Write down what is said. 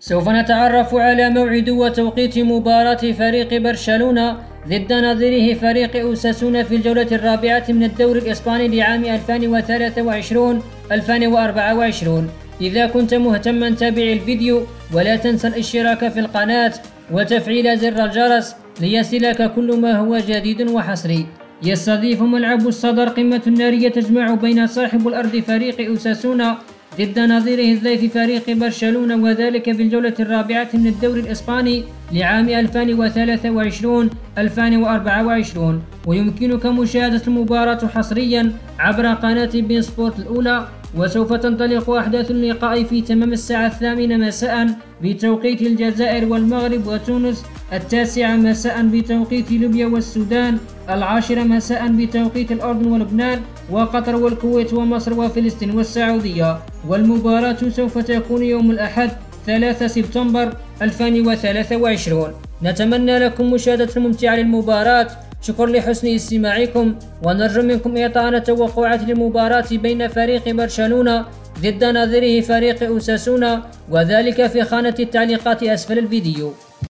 سوف نتعرف على موعد وتوقيت مباراة فريق برشلونة ضد نظيره فريق أوساسونا في الجولة الرابعة من الدوري الإسباني لعام 2023-2024. إذا كنت مهتما تابع الفيديو ولا تنسى الاشتراك في القناة وتفعيل زر الجرس ليصلك كل ما هو جديد وحصري. يستضيف ملعب الصدر قمة نارية تجمع بين صاحب الأرض فريق أوساسونا ضد نظيره الضيف فريق برشلونة، وذلك في الجولة الرابعة من الدوري الإسباني لعام 2023-2024. ويمكنك مشاهدة المباراة حصريا عبر قناة بين سبورت الأولى. وسوف تنطلق أحداث اللقاء في تمام الساعة 8 مساء بتوقيت الجزائر والمغرب وتونس، 9 مساء بتوقيت ليبيا والسودان، 10 مساء بتوقيت الأردن ولبنان وقطر والكويت ومصر وفلسطين والسعودية. والمباراة سوف تكون يوم الأحد 3 سبتمبر 2023. نتمنى لكم مشاهدة ممتعة للمباراة. شكرا لحسن استماعكم، ونرجو منكم إعطاءنا توقعات للمباراة بين فريق برشلونة ضد نظيره فريق أوساسونا، وذلك في خانة التعليقات أسفل الفيديو.